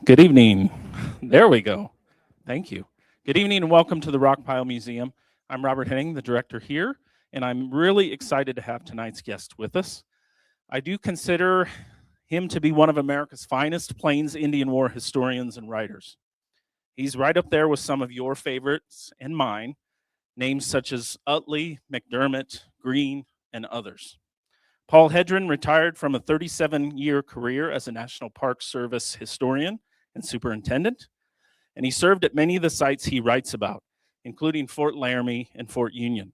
Good evening. There we go. Thank you. Good evening and welcome to the Rockpile Museum. I'm Robert Henning, the director here, and I'm really excited to have tonight's guest with us. I do consider him to be one of America's finest Plains Indian War historians and writers. He's right up there with some of your favorites and mine, names such as Utley, McDermott, Green, and others. Paul Hedren retired from a 37-year career as a National Park Service historian and superintendent, and he served at many of the sites he writes about, including Fort Laramie and Fort Union.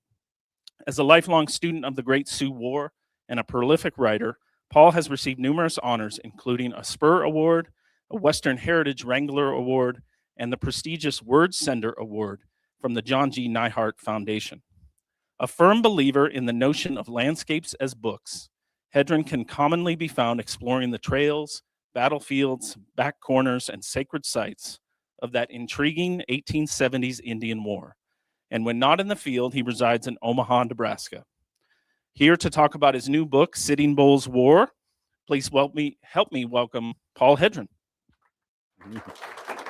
As a lifelong student of the Great Sioux War and a prolific writer, Paul has received numerous honors, including a Spur Award, a Western Heritage Wrangler Award, and the prestigious Word Sender Award from the John G. Neihart Foundation. A firm believer in the notion of landscapes as books, Hedren can commonly be found exploring the trails, battlefields, back corners, and sacred sites of that intriguing 1870s Indian War. And when not in the field, he resides in Omaha, Nebraska. Here to talk about his new book, Sitting Bull's War, please help me welcome Paul Hedren.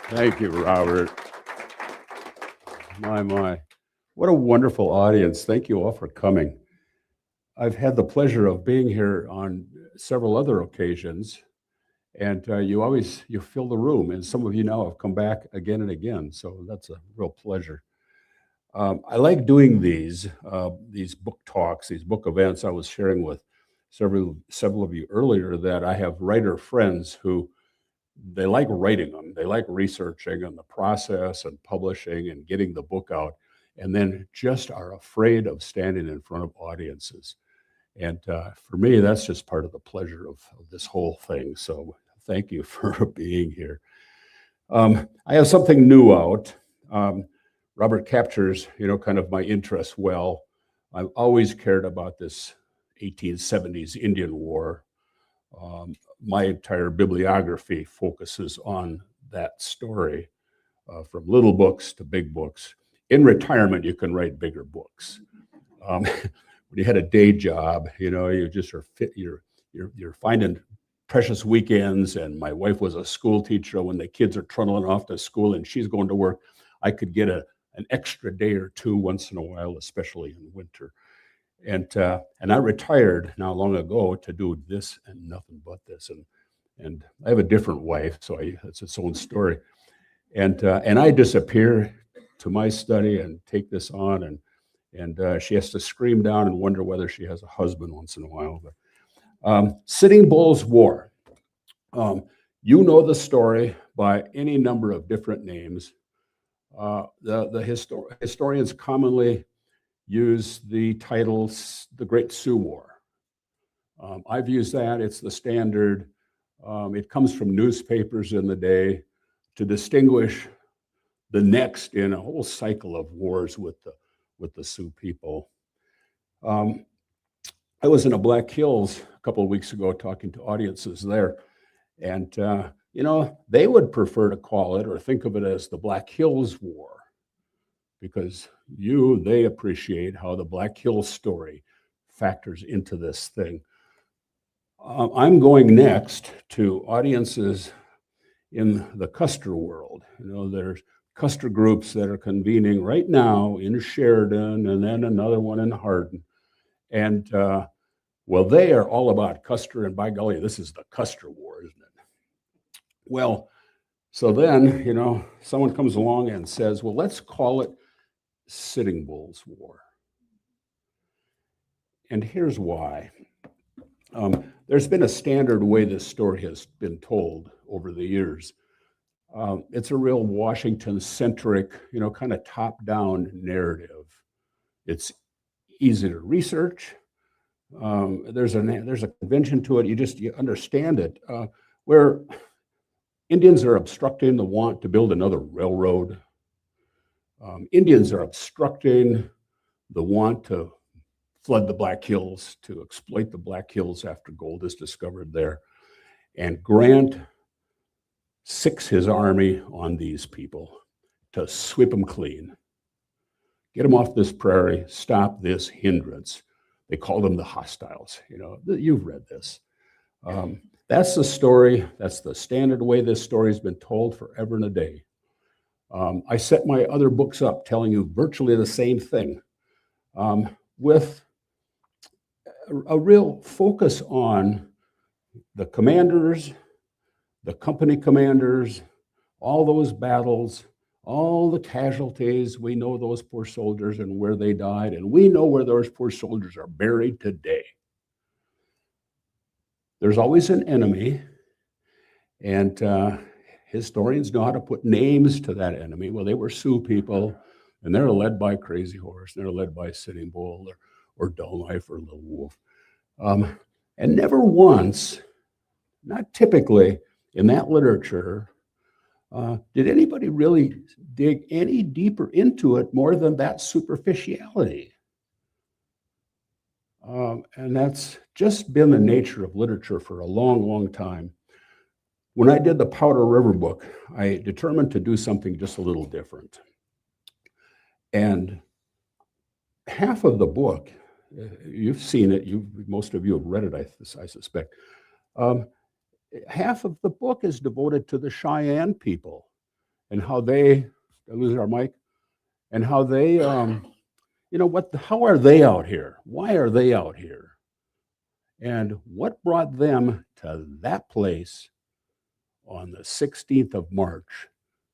Thank you, Robert. My. What a wonderful audience. Thank you all for coming. I've had the pleasure of being here on several other occasions, and you fill the room, and some of you now have come back again and again, so that's a real pleasure. I like doing these book talks, these book events. I was sharing with several of you earlier that I have writer friends who they like writing them. They like researching and the process and publishing and getting the book out, and then just are afraid of standing in front of audiences. And for me, that's just part of the pleasure of this whole thing. So thank you for being here. I have something new out. Robert captures, kind of my interest well. I've always cared about this 1870s Indian War. My entire bibliography focuses on that story, from little books to big books. In retirement, you can write bigger books. When you had a day job, you just are fit. You're finding precious weekends. And my wife was a school teacher. When the kids are trundling off to school and she's going to work, I could get an extra day or two once in a while, especially in winter. And I retired not long ago to do this and nothing but this. And I have a different wife, so it's its own story. And I disappear to my study and take this on, and she has to scream down and wonder whether she has a husband once in a while. But Sitting Bull's War. You know the story by any number of different names. The historians commonly use the titles The Great Sioux War. I've used that. It's the standard. It comes from newspapers in the day to distinguish the next in a whole cycle of wars with the Sioux people. I was in a Black Hills a couple of weeks ago talking to audiences there, and they would prefer to call it or think of it as the Black Hills War, because they appreciate how the Black Hills story factors into this thing. I'm going next to audiences in the Custer world. There's Custer groups that are convening right now in Sheridan, and then another one in Hardin. And they are all about Custer, and by golly, this is the Custer War, isn't it? Well, so then, someone comes along and says, well, let's call it Sitting Bull's War. And here's why. There's been a standard way this story has been told over the years. It's a real Washington-centric, kind of top-down narrative. It's easy to research. There's a convention to it. You understand it. Where Indians are obstructing the want to build another railroad. Indians are obstructing the want to flood the Black Hills, to exploit the Black Hills after gold is discovered there. And Grant sicks his army on these people to sweep them clean. Get them off this prairie, stop this hindrance. They call them the hostiles. You've read this. that's the story. That's the standard way this story has been told forever and a day. I set my other books up telling you virtually the same thing, with a real focus on the commanders, the company commanders, all those battles, all the casualties. We know those poor soldiers and where they died, and we know where those poor soldiers are buried today. There's always an enemy, and historians know how to put names to that enemy. Well, they were Sioux people, and they're led by Crazy Horse, and they're led by Sitting Bull or Dull Knife or Little Wolf. And never once, not typically in that literature, did anybody really dig any deeper into it more than that superficiality? And that's just been the nature of literature for a long, long time. When I did the Powder River book, I determined to do something just a little different. And half of the book, you've seen it, most of you have read it, I suspect. Half of the book is devoted to the Cheyenne people and how they, did I lose our mic? And how they, how are they out here? Why are they out here? And what brought them to that place on the 16th of March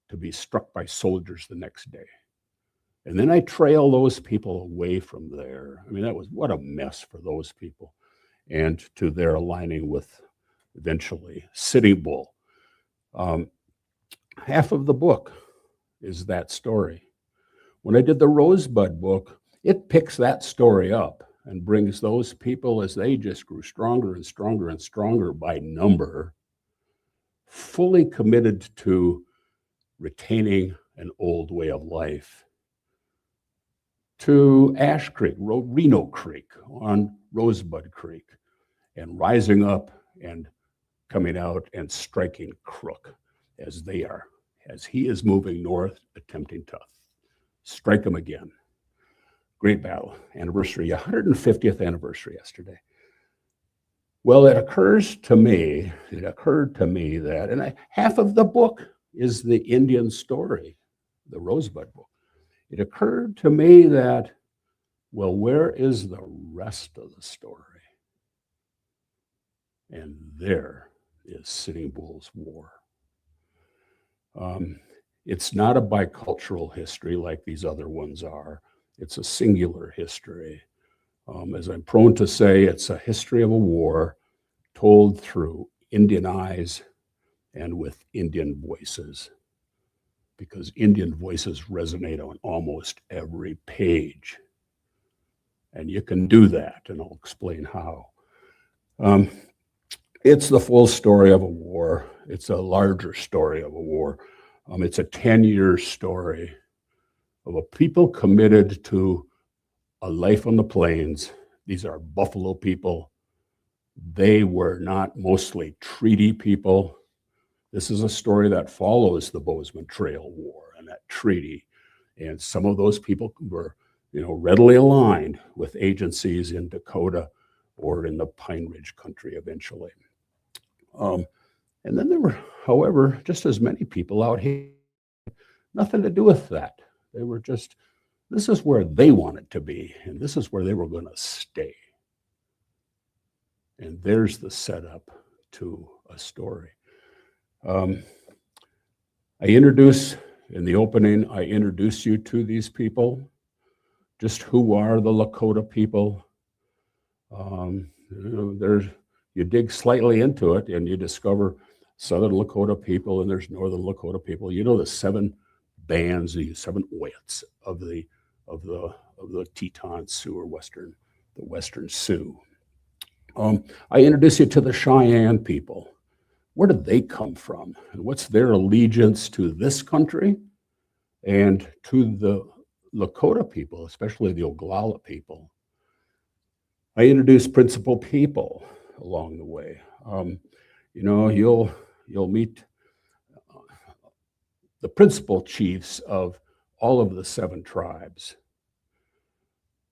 to be struck by soldiers the next day? And then I trail those people away from there. I mean, what a mess for those people. And to their aligning with eventually Sitting Bull. Half of the book is that story. When I did the Rosebud book, it picks that story up and brings those people, as they just grew stronger and stronger and stronger by number, fully committed to retaining an old way of life, to Ash Creek, Reno Creek, on Rosebud Creek, and rising up and coming out and striking Crook as he is moving north, attempting to strike him again. Great battle, anniversary, 150th anniversary yesterday. Well, it occurred to me that, and half of the book is the Indian story, the Rosebud book. It occurred to me that, well, where is the rest of the story? And there is Sitting Bull's War. It's not a bicultural history like these other ones are. It's a singular history. As I'm prone to say, it's a history of a war told through Indian eyes and with Indian voices, because Indian voices resonate on almost every page. And you can do that, and I'll explain how. It's the full story of a war. It's a larger story of a war. It's a 10-year story of a people committed to a life on the plains. These are Buffalo people. They were not mostly treaty people. This is a story that follows the Bozeman Trail War and that treaty. And some of those people were, readily aligned with agencies in Dakota or in the Pine Ridge country eventually. And then there were, however, just as many people out here, nothing to do with that. They were just, this is where they wanted to be, and this is where they were going to stay. And there's the setup to a story. In the opening, I introduce you to these people, just who are the Lakota people. You dig slightly into it and you discover Southern Lakota people and there's Northern Lakota people. The 7 bands, the 7 Oyats of the Teton Sioux, or the Western Sioux. I introduce you to the Cheyenne people. Where did they come from? And what's their allegiance to this country and to the Lakota people, especially the Oglala people? I introduce principal people along the way. You'll meet the principal chiefs of all of the 7 tribes.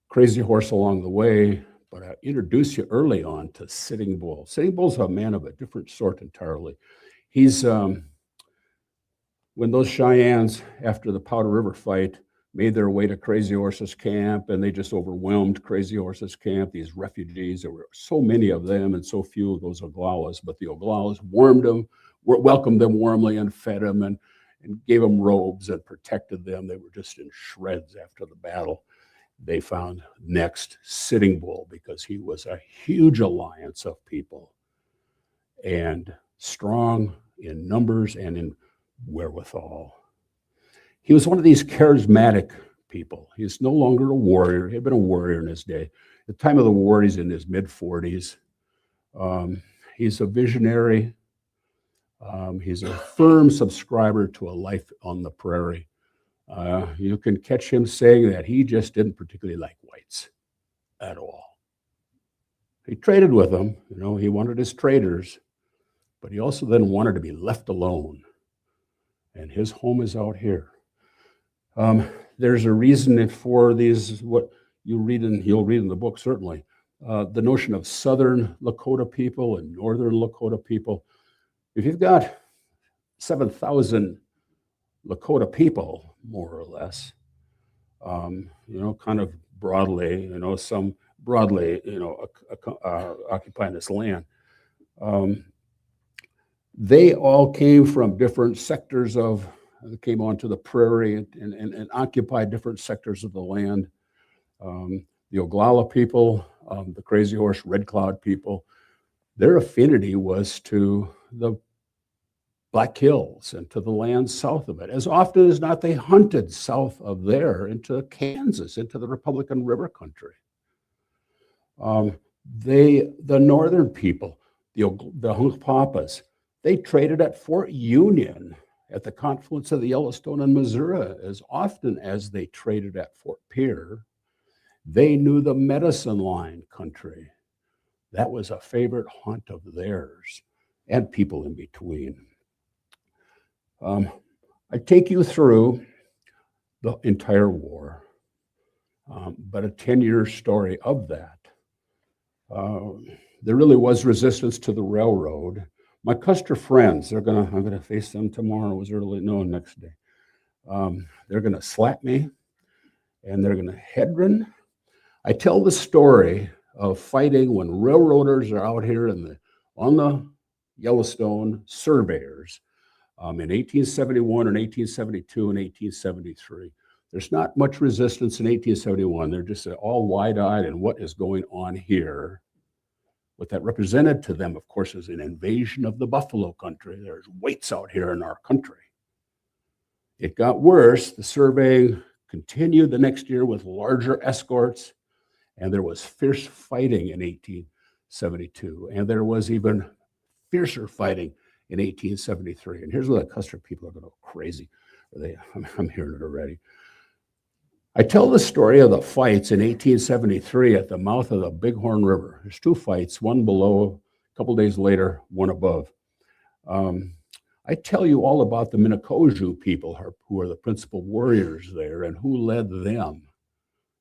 Crazy Horse along the way, but I introduce you early on to Sitting Bull. Sitting Bull's a man of a different sort entirely. He's, when those Cheyennes, after the Powder River fight, made their way to Crazy Horse's camp, and they just overwhelmed Crazy Horse's camp, these refugees. There were so many of them and so few of those Oglalas, but the Oglalas welcomed them warmly and fed them and gave them robes and protected them. They were just in shreds after the battle. They found next Sitting Bull because he was a huge alliance of people and strong in numbers and in wherewithal. He was one of these charismatic people. He's no longer a warrior. He had been a warrior in his day. At the time of the war, he's in his mid-40s. He's a visionary. He's a firm subscriber to a life on the prairie. You can catch him saying that he just didn't particularly like whites at all. He traded with them. He wanted his traders, but he also then wanted to be left alone. And his home is out here. There's a reason for these, what you'll read in the book, certainly. The notion of Southern Lakota people and Northern Lakota people. If you've got 7,000 Lakota people, more or less, kind of broadly, some broadly, occupying this land. They all came from different sectors came onto the prairie and occupied different sectors of the land. The Oglala people, the Crazy Horse Red Cloud people, their affinity was to the Black Hills and to the land south of it. As often as not, they hunted south of there into Kansas, into the Republican River country. The northern people, the Hunkpapas, they traded at Fort Union at the confluence of the Yellowstone and Missouri as often as they traded at Fort Pierre. They knew the Medicine Line country. That was a favorite haunt of theirs and people in between. I take you through the entire war, but a 10-year story of that. There really was resistance to the railroad. My Custer friends, I'm gonna face them tomorrow, next day. They're gonna slap me and they're gonna Hedren. I tell the story of fighting when railroaders are out here on the Yellowstone, surveyors, in 1871 and 1872 and 1873. There's not much resistance in 1871. They're just all wide-eyed and what is going on here. What that represented to them, of course, is an invasion of the buffalo country. There's whites out here in our country. It got worse. The surveying continued the next year with larger escorts, and there was fierce fighting in 1872, and there was even fiercer fighting in 1873. And here's where the Custer people are going to go crazy. I'm hearing it already. I tell the story of the fights in 1873 at the mouth of the Bighorn River. There's two fights, one below, a couple days later, one above. I tell you all about the Minnekoju people who are the principal warriors there and who led them.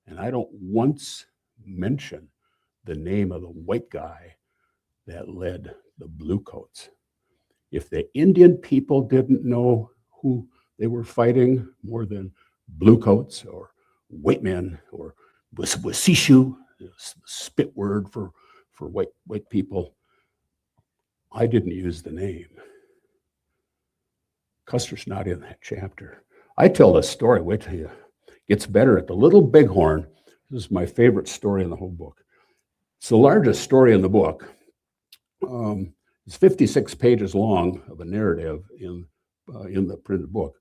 And I don't once mention the name of the white guy that led the Bluecoats. If the Indian people didn't know who they were fighting more than Bluecoats or white men or Wasishu, spit word for white people, I didn't use the name. Custer's not in that chapter. I tell this story, wait till you, gets better at the Little Bighorn. This is my favorite story in the whole book. It's the largest story in the book. It's 56 pages long of a narrative in the printed book.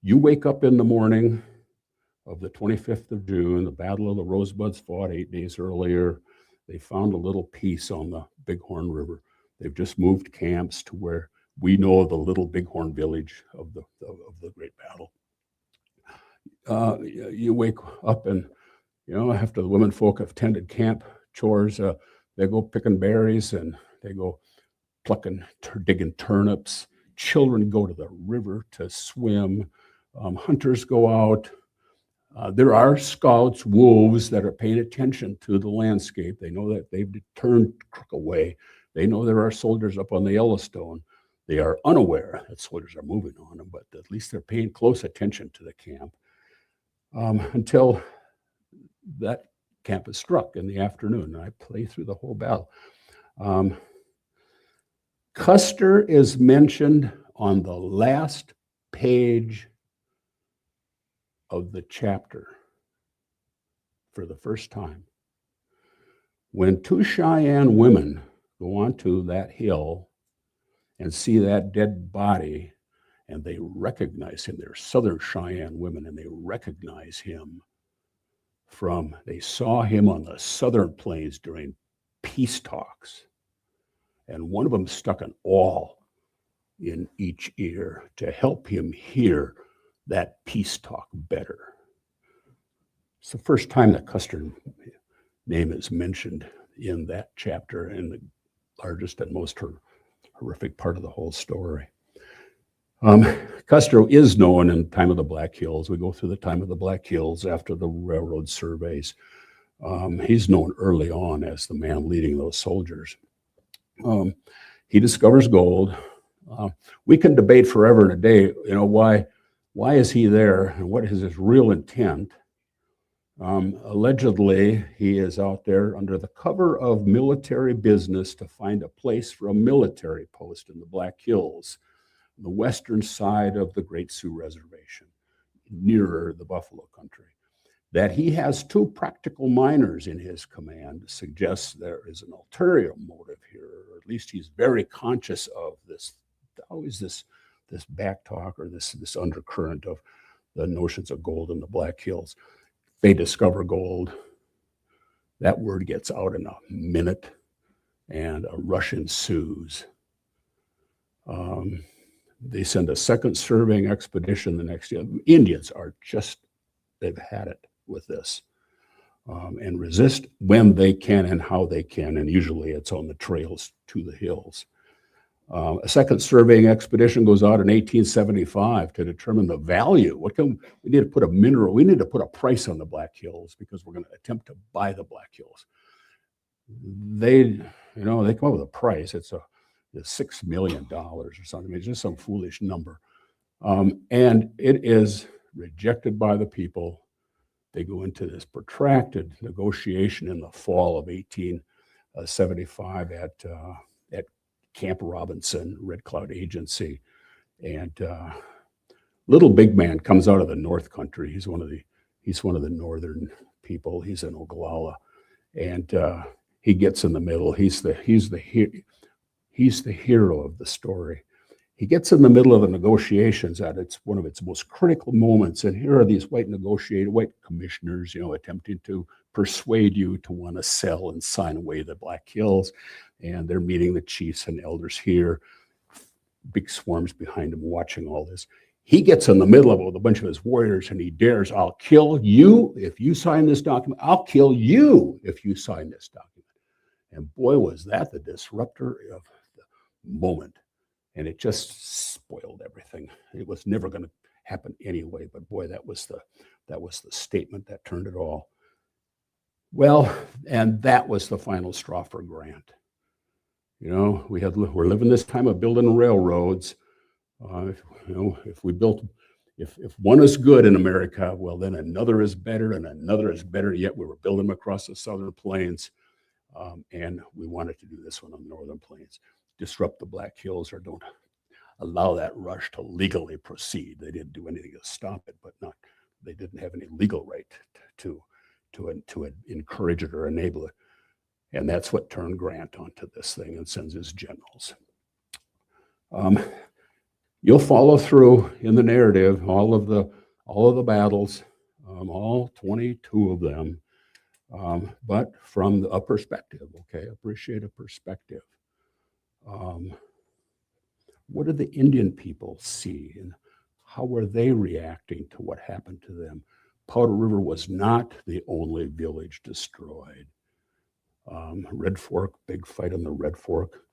You wake up in the morning of the 25th of June, the Battle of the Rosebuds fought 8 days earlier. They found a little piece on the Bighorn River. They've just moved camps to where we know the Little Bighorn village of the great battle. You wake up and, after the women folk have tended camp chores, they go picking berries and they go plucking, digging turnips. Children go to the river to swim. Hunters go out. There are scouts, wolves, that are paying attention to the landscape. They know that they've turned Crook away. They know there are soldiers up on the Yellowstone. They are unaware that soldiers are moving on them, but at least they're paying close attention to the camp until that camp is struck in the afternoon. And I play through the whole battle. Custer is mentioned on the last page of the chapter for the first time. When two Cheyenne women go onto that hill and see that dead body, and they recognize him, they're Southern Cheyenne women, and they recognize him they saw him on the Southern Plains during peace talks. And one of them stuck an awl in each ear to help him hear that peace talk better. It's the first time that Custer's name is mentioned in that chapter, and the largest and most horrific part of the whole story. Custer is known in Time of the Black Hills. We go through the Time of the Black Hills after the railroad surveys. He's known early on as the man leading those soldiers. He discovers gold. We can debate forever and a day, why is he there and what is his real intent? Allegedly, he is out there under the cover of military business to find a place for a military post in the Black Hills, the western side of the Great Sioux Reservation, nearer the Buffalo Country. That he has two practical miners in his command suggests there is an ulterior motive here, or at least he's very conscious of this, always this back talk or this undercurrent of the notions of gold in the Black Hills. They discover gold. That word gets out in a minute, and a rush ensues. They send a second surveying expedition the next year. Indians are they've had it with this, and resist when they can and how they can, and usually it's on the trails to the hills. A second surveying expedition goes out in 1875 to determine the value. We need to put we need to put a price on the Black Hills because we're going to attempt to buy the Black Hills. They come up with a price. It's $6 million or something. It's just some foolish number. And it is rejected by the people. They go into this protracted negotiation in the fall of 1875 at Camp Robinson, Red Cloud Agency. And little big man comes out of the North Country. He's one of the northern people. He's in Oglala. And he gets in the middle. He's the hero of the story. He gets in the middle of the negotiations at one of its most critical moments. And here are these white commissioners, attempting to persuade you to want to sell and sign away the Black Hills. And they're meeting the chiefs and elders here, big swarms behind him watching all this. He gets in the middle of it with a bunch of his warriors and he dares, I'll kill you if you sign this document. I'll kill you if you sign this document. And boy, was that the disruptor of the moment. And it just spoiled everything. It was never going to happen anyway, but boy, that was the statement that turned it all. Well, and that was the final straw for Grant. We're living this time of building railroads. If one is good in America, well, then another is better and another is better yet. We were building them across the Southern Plains, and we wanted to do this one on the Northern Plains. Disrupt the Black Hills or don't allow that rush to legally proceed. They didn't do anything to stop it, but they didn't have any legal right to encourage it or enable it. And that's what turned Grant onto this thing and sends his generals. You'll follow through in the narrative all of the battles, all 22 of them, but from a perspective, appreciate a perspective. What did the Indian people see and how were they reacting to what happened to them? Powder River was not the only village destroyed. Red Fork, big fight on the Red Fork,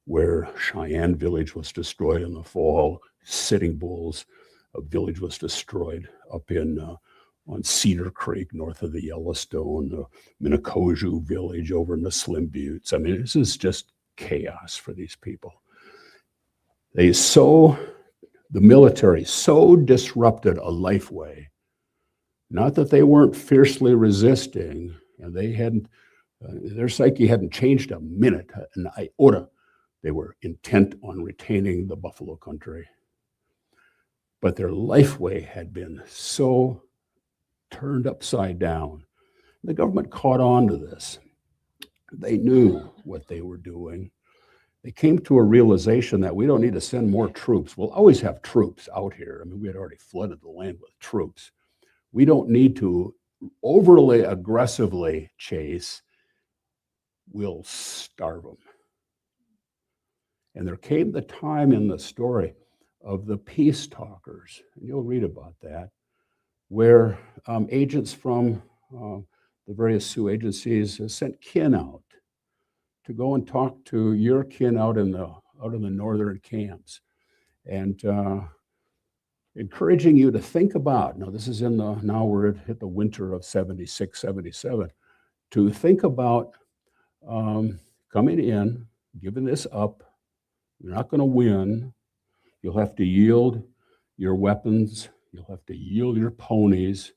where Cheyenne village was destroyed in the fall. Sitting Bulls, a village was destroyed up in on Cedar Creek, north of the Yellowstone, the Minnekoju village over in the Slim Buttes. I mean, this is just chaos for these people. The military so disrupted a lifeway, not that they weren't fiercely resisting, and they hadn't, their psyche hadn't changed a minute, an iota. They were intent on retaining the buffalo country. But their lifeway had been so turned upside down. The government caught on to this. They knew what they were doing. They came to a realization that we don't need to send more troops. We'll always have troops out here. I mean, we had already flooded the land with troops. We don't need to overly aggressively chase. We'll starve them. And there came the time in the story of the peace talkers, and you'll read about that, where agents from the various Sioux agencies sent kin out to go and talk to your kin out in the northern camps, and encouraging you to think about, now this is now we're hit the winter of 76, 77, to think about coming in, giving this up. You're not going to win. You'll have to yield your weapons. You'll have to yield your ponies,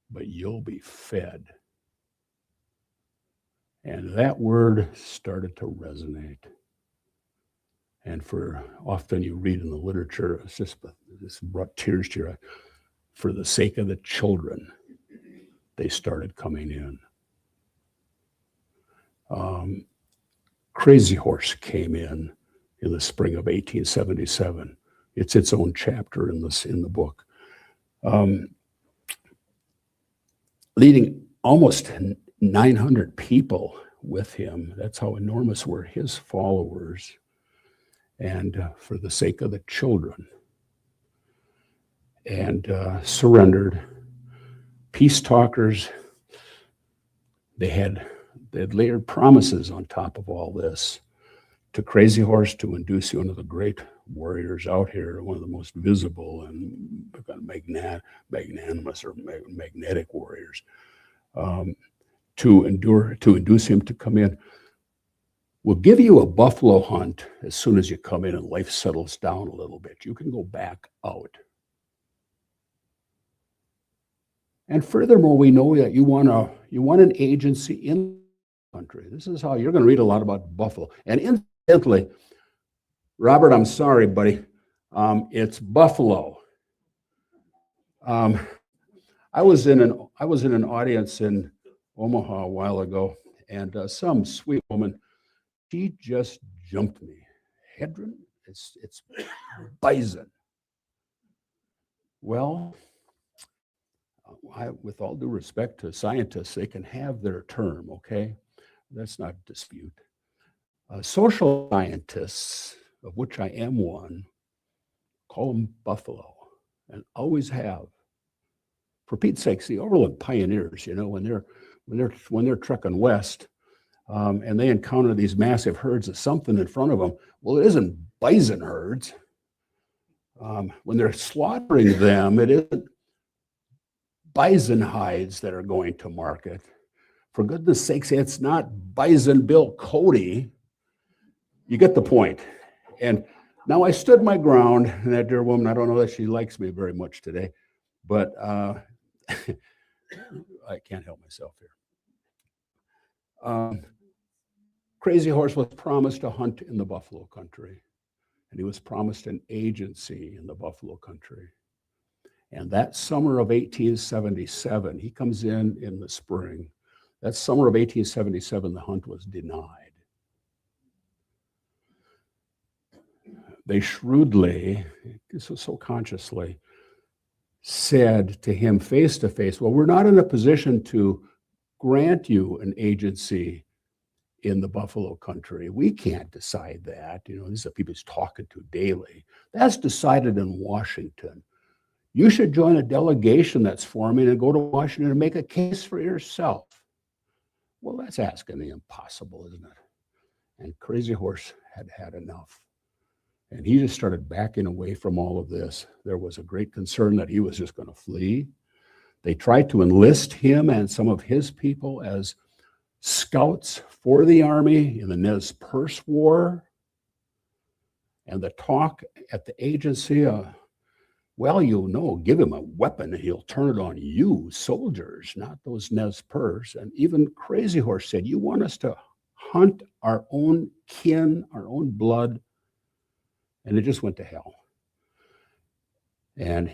but you'll be fed. And that word started to resonate. And often you read in the literature, this brought tears to your eye. For the sake of the children, they started coming in. Crazy Horse came in the spring of 1877. It's its own chapter in the book. Leading almost 900 people with him. That's how enormous were his followers. And for the sake of the children. And surrendered. Peace talkers, they had layered promises on top of all this. To Crazy Horse, to induce you, one of the great warriors out here, one of the most visible and magnanimous or magnetic warriors, to induce him to come in. We'll give you a buffalo hunt as soon as you come in and life settles down a little bit. You can go back out. And furthermore, we know that you want an agency in the country. This is how you're going to read a lot about buffalo. And incidentally, Robert, I'm sorry, buddy. It's buffalo. I was in an audience in Omaha a while ago, and some sweet woman, she just jumped me. Hedren, it's bison. Well, with all due respect to scientists, they can have their term, okay? That's not dispute. Social scientists, of which I am one, call them buffalo, and always have. For Pete's sakes, the overland pioneers, when they're trekking west, and they encounter these massive herds of something in front of them. Well, it isn't bison herds. When they're slaughtering them, it isn't bison hides that are going to market. For goodness sakes, it's not Bison Bill Cody. You get the point. And now I stood my ground, and that dear woman, I don't know that she likes me very much today, but I can't help myself here. Crazy Horse was promised a hunt in the buffalo country, and he was promised an agency in the buffalo country. And that summer of 1877, he comes in the spring. That summer of 1877, the hunt was denied. They shrewdly, so consciously, said to him face to face, well, we're not in a position to grant you an agency in the buffalo country. We can't decide that. These are people he's talking to daily. That's decided in Washington. You should join a delegation that's forming and go to Washington and make a case for yourself. Well, that's asking the impossible, isn't it? And Crazy Horse had had enough. And he just started backing away from all of this. There was a great concern that he was just going to flee. They tried to enlist him and some of his people as scouts for the Army in the Nez Perce War. And the talk at the agency, well, give him a weapon and he'll turn it on you, soldiers, not those Nez Perce. And even Crazy Horse said, you want us to hunt our own kin, our own blood? And it just went to hell. And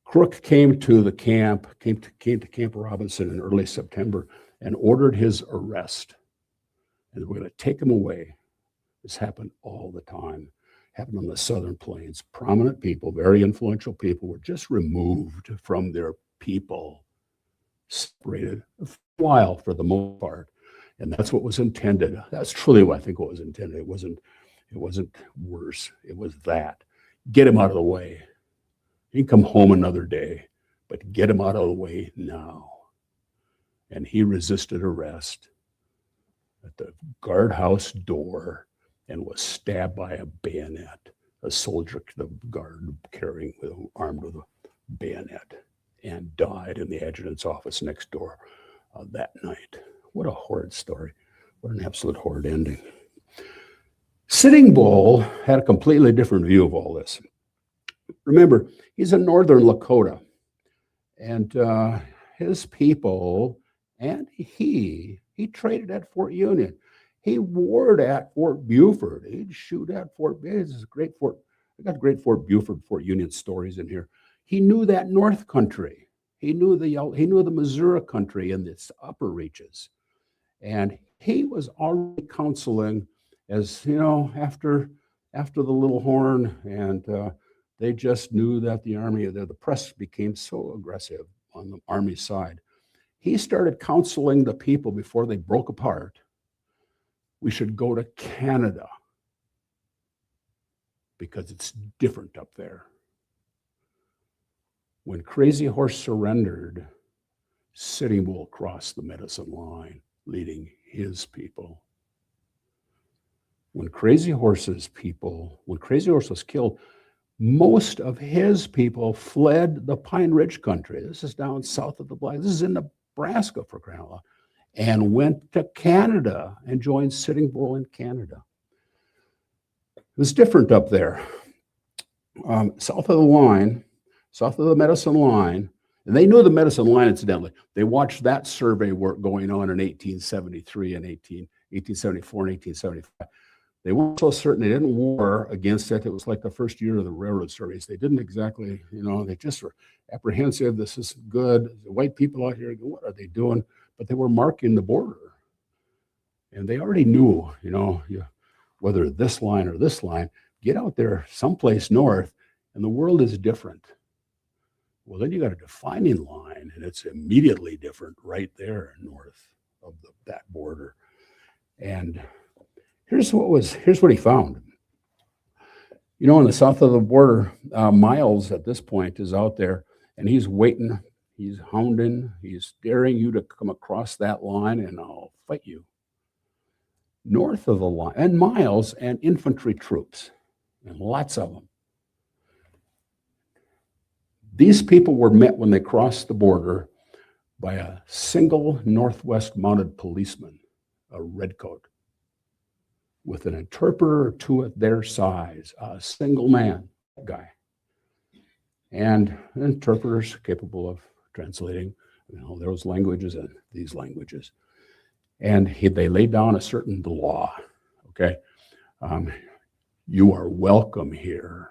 Crook came to the camp, came to Camp Robinson in early September and ordered his arrest. And we're going to take him away. This happened all the time. Happened on the Southern Plains. Prominent people, very influential people, were just removed from their people, separated a while for the most part. And that's what was intended. That's truly what I think what was intended. It wasn't worse. It was that. Get him out of the way. He can come home another day, but get him out of the way now. And he resisted arrest at the guardhouse door and was stabbed by a bayonet. A soldier, the guard armed with a bayonet, and died in the adjutant's office next door that night. What a horrid story. What an absolute horrid ending. Sitting Bull had a completely different view of all this. Remember, he's in northern Lakota, and his people and he traded at Fort Union. He warred at Fort Buford. He'd shoot at Fort. This is a great fort. I got great Fort Buford, Fort Union stories in here. He knew that North Country. He knew the Missouri country and its upper reaches, and he was already counseling, as you know, after the Little Horn, and they just knew that the press became so aggressive on the Army side. He started counseling the people before they broke apart. We should go to Canada because it's different up there. When Crazy Horse surrendered, Sitting Bull crossed the Medicine Line, leading his people. When Crazy Horse was killed, most of his people fled the Pine Ridge country. This is down south of the Black. This is in Nebraska, for crying out loud, and went to Canada and joined Sitting Bull in Canada. It was different up there. South of the line, south of the Medicine Line, and they knew the Medicine Line, incidentally. They watched that survey work going on in 1873 and 1874 and 1875. They weren't so certain. They didn't war against it. It was like the first year of the railroad surveys. They didn't exactly, they just were apprehensive. This is good. The white people out here, what are they doing? But they were marking the border. And they already knew, whether this line or this line, get out there someplace north, and the world is different. Well, then you got a defining line, and it's immediately different right there north of that border. And here's what he found. In the south of the border, Miles at this point is out there, and he's waiting, he's hounding, he's daring you to come across that line, and I'll fight you. North of the line, and Miles and infantry troops, and lots of them. These people were met when they crossed the border by a single Northwest mounted policeman, a redcoat, with an interpreter or two at their size, a single man guy. And interpreters capable of translating those languages and these languages. And they laid down a certain law, okay? You are welcome here.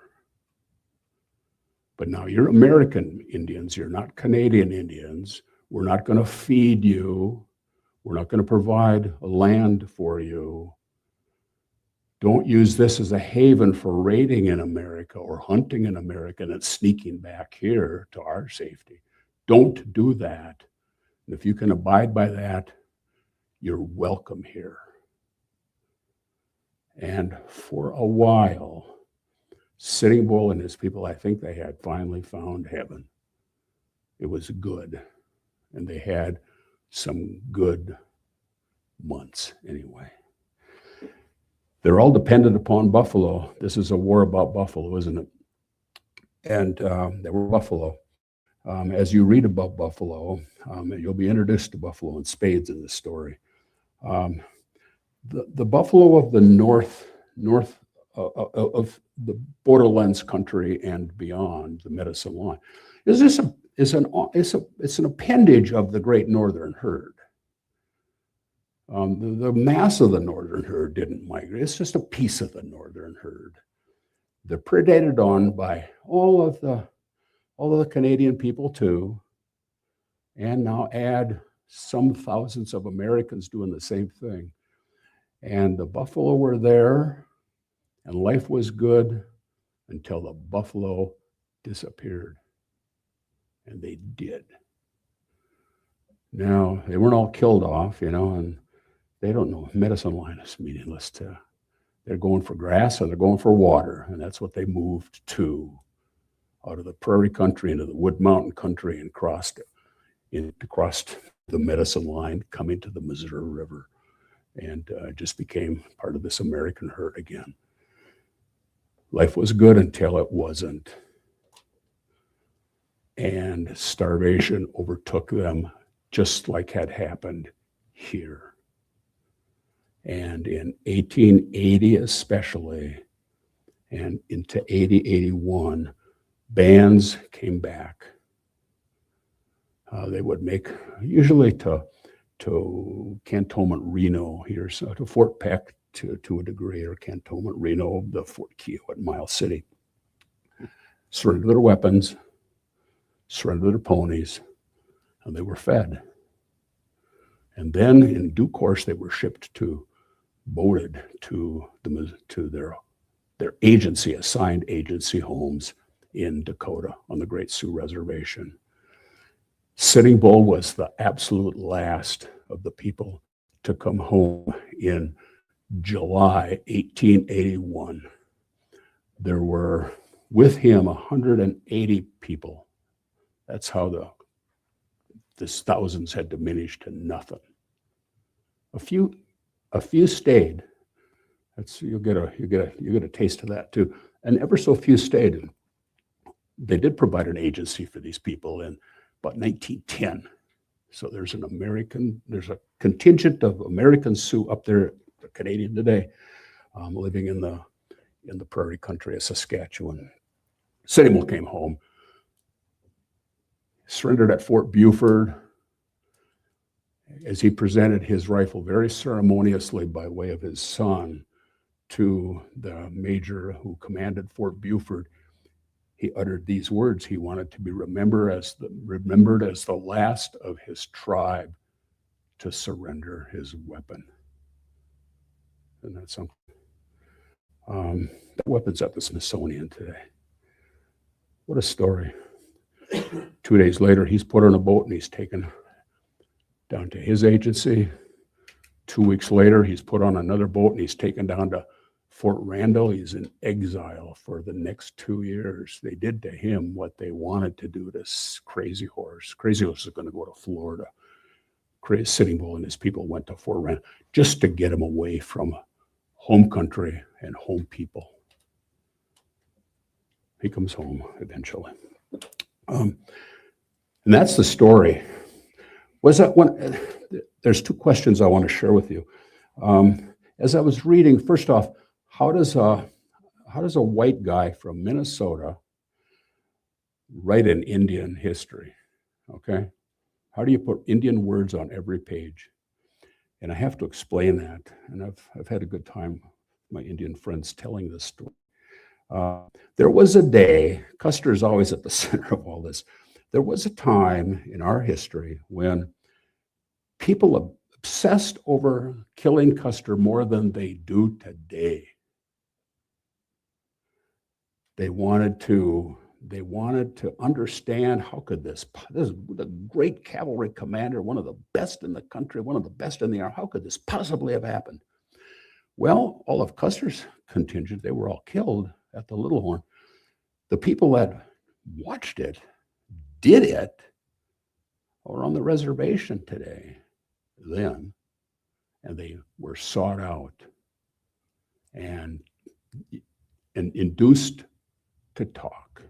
But now you're American Indians, you're not Canadian Indians. We're not going to feed you. We're not going to provide a land for you. Don't use this as a haven for raiding in America or hunting in America and sneaking back here to our safety. Don't do that. And if you can abide by that, you're welcome here. And for a while, Sitting Bull and his people, I think they had finally found heaven. It was good. And they had some good months anyway. They're all dependent upon buffalo. This is a war about buffalo, isn't it? And they were buffalo. As you read about buffalo, you'll be introduced to buffalo in spades in this story. Um, the buffalo of the north of the borderlands country and beyond the Medicine Line it's an appendage of the great northern herd. The mass of the northern herd didn't migrate. It's just a piece of the northern herd. They're predated on by all of the Canadian people too, and now add some thousands of Americans doing the same thing. And the buffalo were there, and life was good until the buffalo disappeared. And they did. Now, they weren't all killed off, and they don't know. Medicine Line is meaningless to. They're going for grass or they're going for water, and that's what they moved to, out of the prairie country into the wood mountain country and crossed the Medicine Line, coming to the Missouri River, and just became part of this American herd again. Life was good until it wasn't. And starvation overtook them, just like had happened here. And in 1880 especially, and into 80-81, bands came back. They would make, usually to Cantonment, Reno here, so to Fort Peck to a degree, or Cantonment, Reno, the Fort Keogh at Miles City. Surrender their weapons, surrender their ponies, and they were fed. And then in due course, they were boated to their agency, assigned agency homes in Dakota on the Great Sioux Reservation. Sitting Bull was the absolute last of the people to come home in July 1881. There were with him 180 people. That's how this thousands had diminished to nothing. A few stayed. You'll get a taste of that too. And ever so few stayed. They did provide an agency for these people in about 1910. So there's a contingent of American Sioux up there, the Canadian today, living in the prairie country of Saskatchewan. Sitting Bull came home, surrendered at Fort Buford, as he presented his rifle very ceremoniously by way of his son to the major who commanded Fort Buford. He uttered these words: he wanted to be remembered as the last of his tribe to surrender his weapon. Isn't that something? That weapon's at the Smithsonian today. What a story. 2 days later, he's put on a boat and he's taken down to his agency. 2 weeks later, he's put on another boat and he's taken down to Fort Randall. He's in exile for the next 2 years. They did to him what they wanted to do to Crazy Horse. Crazy Horse is going to go to Florida. Sitting Bull and his people went to Fort Randall just to get him away from home country and home people. He comes home eventually. And that's the story. There's two questions I want to share with you. As I was reading, first off, how does a white guy from Minnesota write an Indian history? Okay, how do you put Indian words on every page? And I have to explain that. And I've had a good time with my Indian friends telling this story. There was a day, Custer's always at the center of all this. There was a time in our history when people obsessed over killing Custer more than they do today. They wanted to understand, how could this is the great cavalry commander, one of the best in the country, one of the best in the army, how could this possibly have happened? Well, all of Custer's contingent, they were all killed at the Little Horn. The people that watched it, did it, are on the reservation today, then, and they were sought out and induced to talk.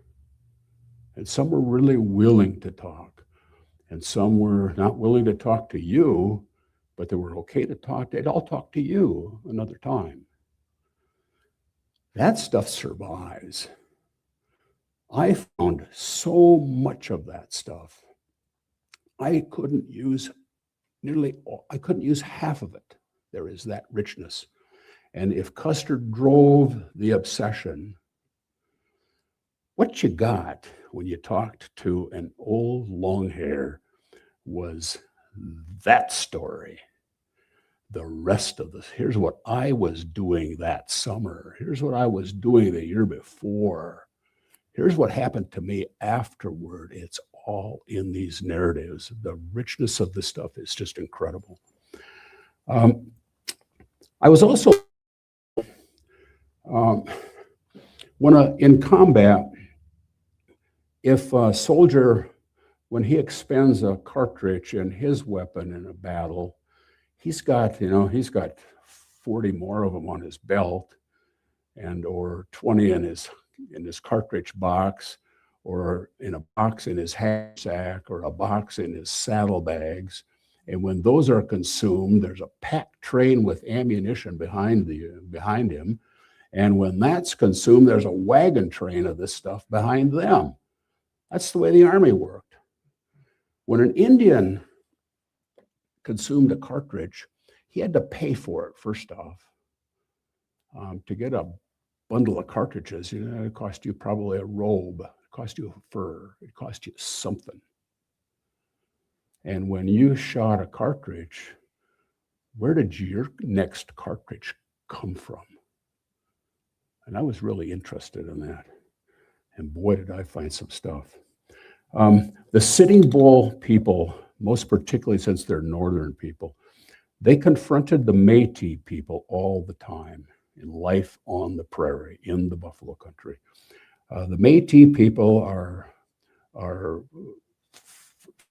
And some were really willing to talk. And some were not willing to talk to you, but they were okay to talk. They'd all talk to you another time. That stuff survives. I found so much of that stuff. I couldn't use half of it. There is that richness. And if Custer drove the obsession, what you got when you talked to an old long hair was that story. The rest of this, here's what I was doing that summer. Here's what I was doing the year before. Here's what happened to me afterward. It's all in these narratives. The richness of this stuff is just incredible. I was also, in combat, if a soldier, when he expends a cartridge in his weapon in a battle, he's got 40 more of them on his belt, or 20 in his cartridge box, or in a box in his haversack, or a box in his saddlebags. And when those are consumed, there's a packed train with ammunition behind him. And when that's consumed, there's a wagon train of this stuff behind them. That's the way the Army worked. When an Indian consumed a cartridge, he had to pay for it, first off. To get a bundle of cartridges, it cost you probably a robe, it cost you a fur, it cost you something. And when you shot a cartridge, where did your next cartridge come from? And I was really interested in that. And boy, did I find some stuff. The Sitting Bull people, most particularly since they're northern people, they confronted the Métis people all the time in life on the prairie, in the buffalo country. The Métis people are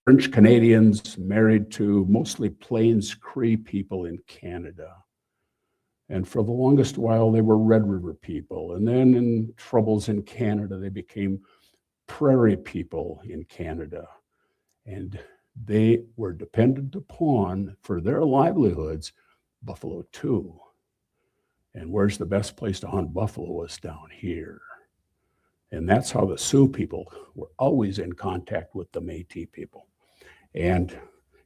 French Canadians married to mostly Plains Cree people in Canada. And for the longest while, they were Red River people. And then in troubles in Canada, they became prairie people in Canada. And they were dependent upon, for their livelihoods, buffalo too. And where's the best place to hunt buffalo was down here. And that's how the Sioux people were always in contact with the Métis people. And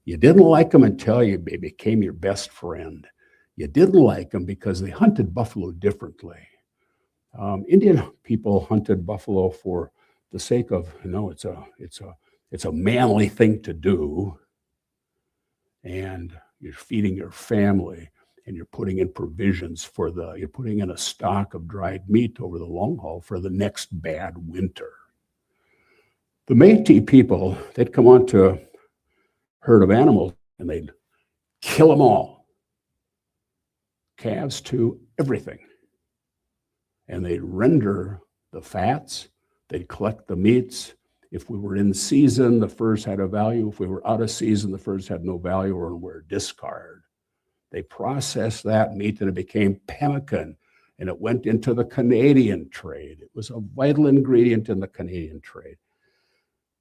you didn't like them until they became your best friend. You didn't like them because they hunted buffalo differently. Indian people hunted buffalo for the sake of, it's a manly thing to do, and you're feeding your family, and you're putting in provisions you're putting in a stock of dried meat over the long haul for the next bad winter. The Métis people, they'd come onto a herd of animals and they'd kill them all, calves to everything, and they'd render the fats, they'd collect the meats. If we were in season, the furs had a value. If we were out of season, the furs had no value or were discarded. They processed that meat and it became pemmican, and it went into the Canadian trade. It was a vital ingredient in the Canadian trade.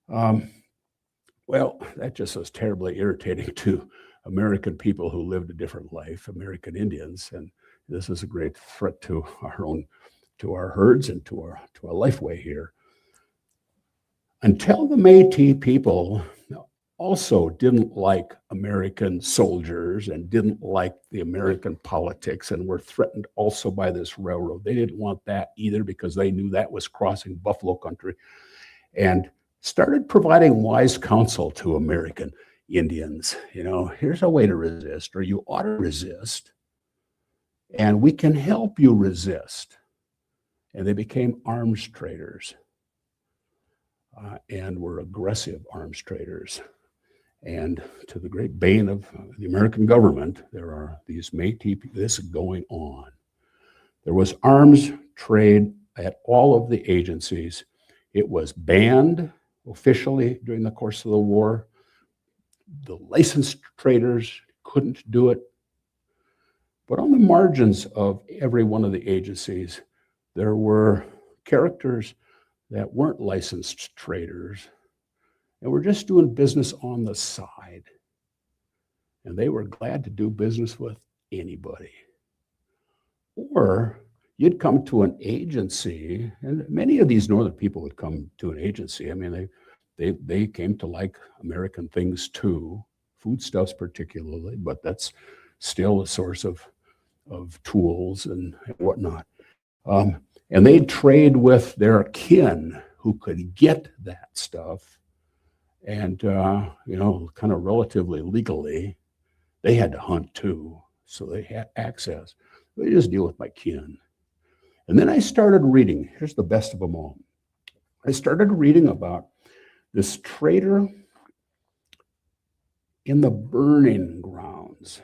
Well, that just was terribly irritating to American people who lived a different life, American Indians, and this is a great threat to our herds and to our lifeway here. Until the Métis people also didn't like American soldiers and didn't like the American politics and were threatened also by this railroad. They didn't want that either because they knew that was crossing buffalo country, and started providing wise counsel to American Indians. Here's a way to resist, or you ought to resist, and we can help you resist. And they became arms traders, and were aggressive arms traders. And to the great bane of the American government, there are these Métis, this is going on. There was arms trade at all of the agencies. It was banned officially during the course of the war. The licensed traders couldn't do it. But on the margins of every one of the agencies, there were characters that weren't licensed traders and were just doing business on the side. And they were glad to do business with anybody. Or you'd come to an agency, and many of these northern people would come to an agency. I mean, they came to like American things too, foodstuffs particularly, but that's still a source of tools and whatnot. And they'd trade with their kin who could get that stuff, and kind of relatively legally. They had to hunt too, so they had access. They just deal with my kin. And then I started reading. Here's the best of them all. I started reading about this trader in the burning grounds.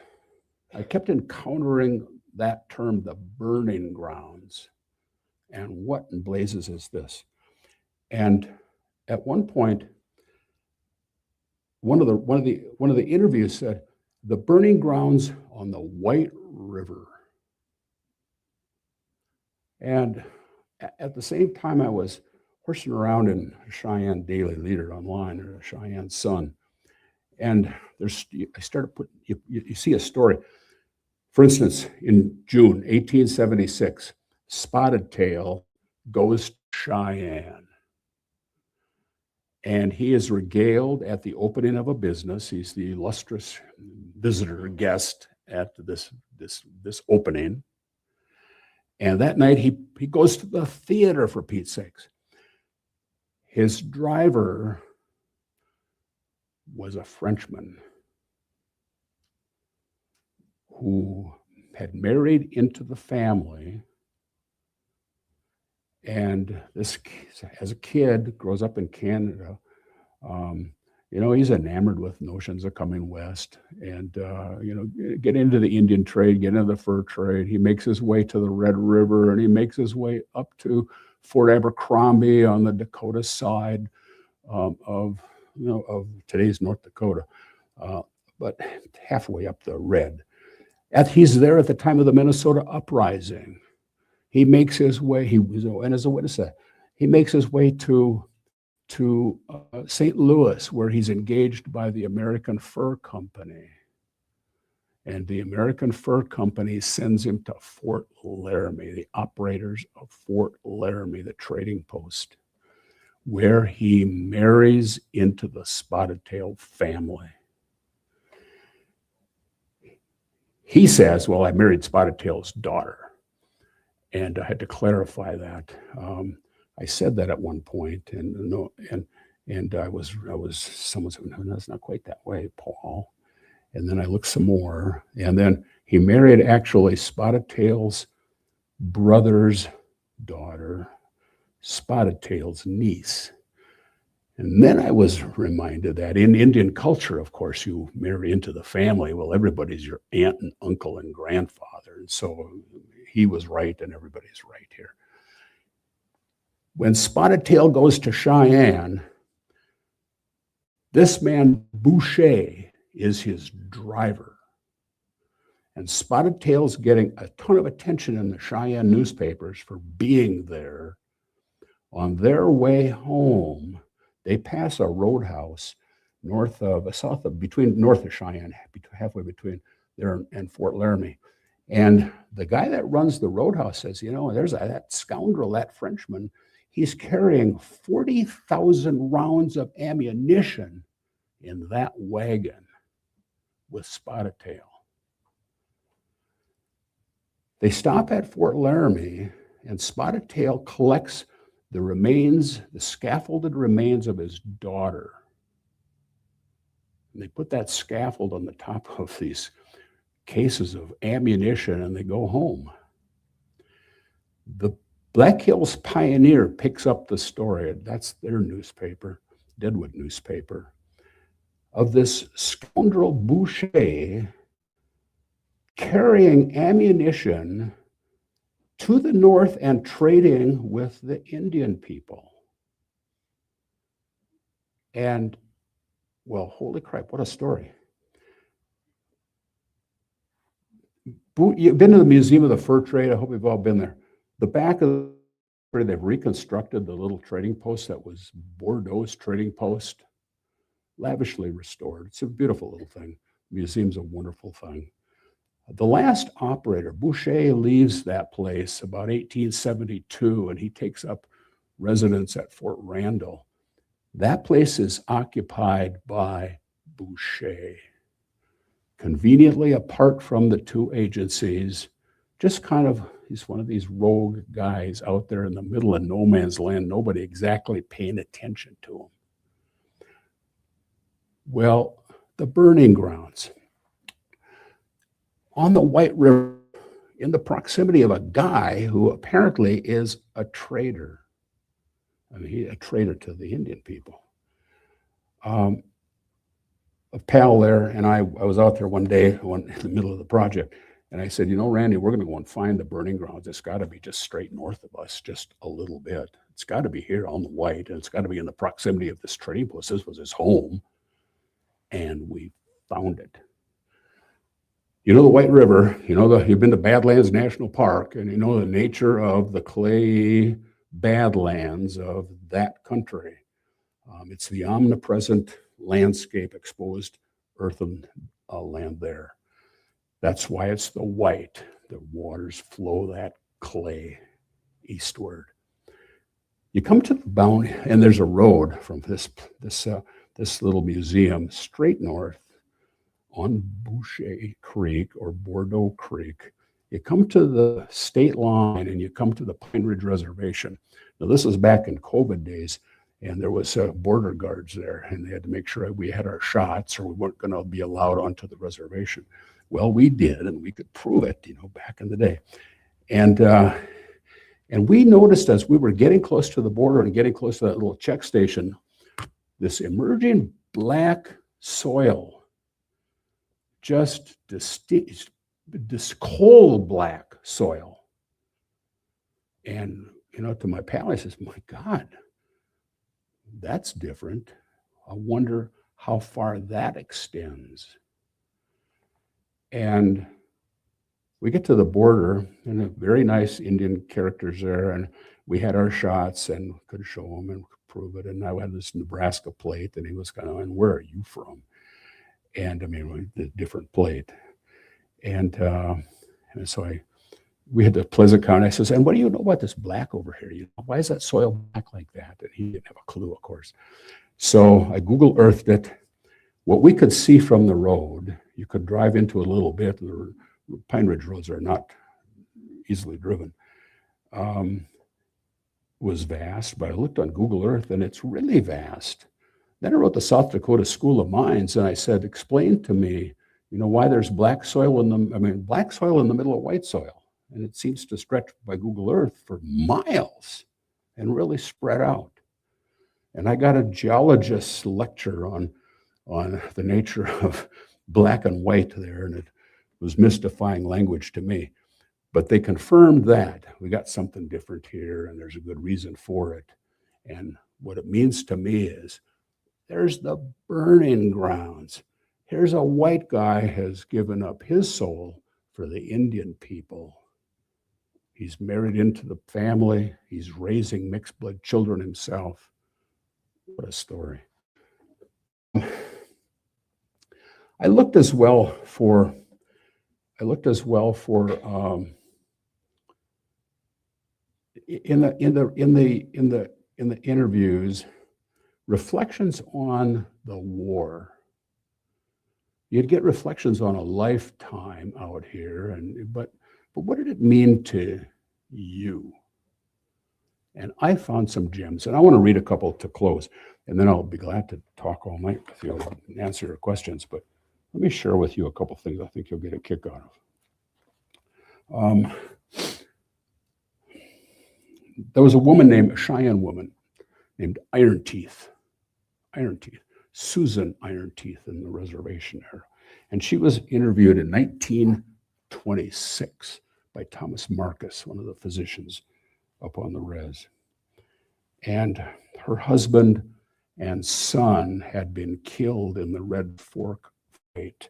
I kept encountering that term, the burning grounds. And what in blazes is this? And at one point, one of the interviews said, the burning grounds on the White River. And at the same time, I was horsing around in Cheyenne Daily Leader online, or Cheyenne Sun. And I started putting, you see a story. For instance, in June 1876, Spotted Tail goes to Cheyenne. And he is regaled at the opening of a business. He's the illustrious visitor guest at this opening. And that night he goes to the theater, for Pete's sakes. His driver was a Frenchman who had married into the family. And this, as a kid, grows up in Canada. He's enamored with notions of coming west and, get into the Indian trade, get into the fur trade. He makes his way to the Red River, and he makes his way up to Fort Abercrombie on the Dakota side of today's North Dakota, but halfway up the Red. He's there at the time of the Minnesota Uprising. He makes his way, and as a witness, he makes his way to St. Louis, where he's engaged by the American Fur Company. And the American Fur Company sends him to Fort Laramie, the operators of Fort Laramie, the trading post, where he marries into the spotted-tailed family. He says, well, I married Spotted-tail's daughter. And I had to clarify that. I said that at one point, and I was someone said, no, it's not quite that way, Paul. And then I looked some more, and then he married actually Spotted-tail's brother's daughter, Spotted-tail's niece. And then I was reminded that in Indian culture, of course, you marry into the family. Well, everybody's your aunt and uncle and grandfather. And so he was right and everybody's right here. When Spotted Tail goes to Cheyenne, this man, Boucher, is his driver. And Spotted Tail's getting a ton of attention in the Cheyenne newspapers for being there. On their way home, they pass a roadhouse north of Cheyenne, halfway between there and Fort Laramie. And the guy that runs the roadhouse says, there's that scoundrel, that Frenchman, he's carrying 40,000 rounds of ammunition in that wagon with Spotted Tail. They stop at Fort Laramie, and Spotted Tail collects the scaffolded remains of his daughter. And they put that scaffold on the top of these cases of ammunition, and they go home. The Black Hills Pioneer picks up the story, that's their newspaper, Deadwood newspaper, of this scoundrel Boucher carrying ammunition to the north and trading with the Indian people. And, well, holy crap, what a story. You've been to the Museum of the Fur Trade. I hope you've all been there. The back of where they've reconstructed the little trading post that was Bordeaux's trading post, lavishly restored. It's a beautiful little thing. The museum's a wonderful thing. The last operator, Boucher, leaves that place about 1872, and he takes up residence at Fort Randall. That place is occupied by Boucher, conveniently apart from the two agencies, just kind of, he's one of these rogue guys out there in the middle of no man's land, nobody exactly paying attention to him. Well, the burning grounds. On the White River, in the proximity of a guy who apparently is a traitor. I mean, he's a traitor to the Indian people. A pal there, and I was out there one day in the middle of the project, and I said, you know, Randy, we're going to go and find the burning grounds. It's got to be just straight north of us, just a little bit. It's got to be here on the White, and it's got to be in the proximity of this trading post. This was his home, and we found it. You know the White River, you've been to Badlands National Park, and you know the nature of the clay badlands of that country. It's the omnipresent landscape, exposed earthen land there. That's why it's the White. The waters flow that clay eastward. You come to the boundary, and there's a road from this little museum straight north on Boucher Creek or Bordeaux Creek. You come to the state line and you come to the Pine Ridge Reservation. Now, this was back in COVID days, and there was border guards there, and they had to make sure we had our shots or we weren't going to be allowed onto the reservation. Well, we did, and we could prove it, back in the day. And we noticed as we were getting close to the border and getting close to that little check station, this emerging black soil, just distinct, this coal black soil. And, to my pal, I says, my God, that's different. I wonder how far that extends. And we get to the border, and a very nice Indian characters there, and we had our shots and could show them and prove it. And I had this Nebraska plate, and he was kind of, and where are you from? And I mean, the different plate. And so we had the Pleasant County. I says, and what do you know about this black over here? Why is that soil black like that? And he didn't have a clue, of course. So I Google Earthed it. What we could see from the road, you could drive into a little bit. The Pine Ridge roads are not easily driven. Was vast, but I looked on Google Earth, and it's really vast. Then I wrote the South Dakota School of Mines, and I said, explain to me, why there's black soil in the middle of white soil. And it seems to stretch by Google Earth for miles and really spread out. And I got a geologist's lecture on the nature of black and white there, and it was mystifying language to me. But they confirmed that we got something different here, and there's a good reason for it. And what it means to me is, there's the burning grounds. Here's a white guy has given up his soul for the Indian people. He's married into the family. He's raising mixed blood children himself. What a story. I looked as well for in the interviews, reflections on the war. You'd get reflections on a lifetime out here, but what did it mean to you? And I found some gems, and I want to read a couple to close, and then I'll be glad to talk all night with you and answer your questions. But let me share with you a couple things I think you'll get a kick out of. There was a Cheyenne woman named Iron Teeth, Susan Iron Teeth in the reservation era. And she was interviewed in 1926 by Thomas Marcus, one of the physicians up on the res. And her husband and son had been killed in the Red Fork fight.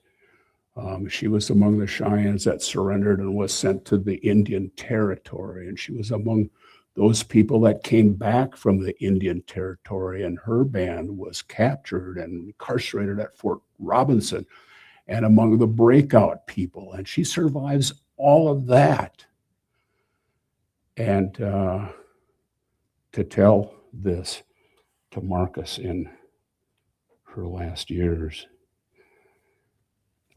She was among the Cheyennes that surrendered and was sent to the Indian Territory. And she was among those people that came back from the Indian Territory, and her band was captured and incarcerated at Fort Robinson and among the breakout people. And she survives all of that. And to tell this to Marcus in her last years.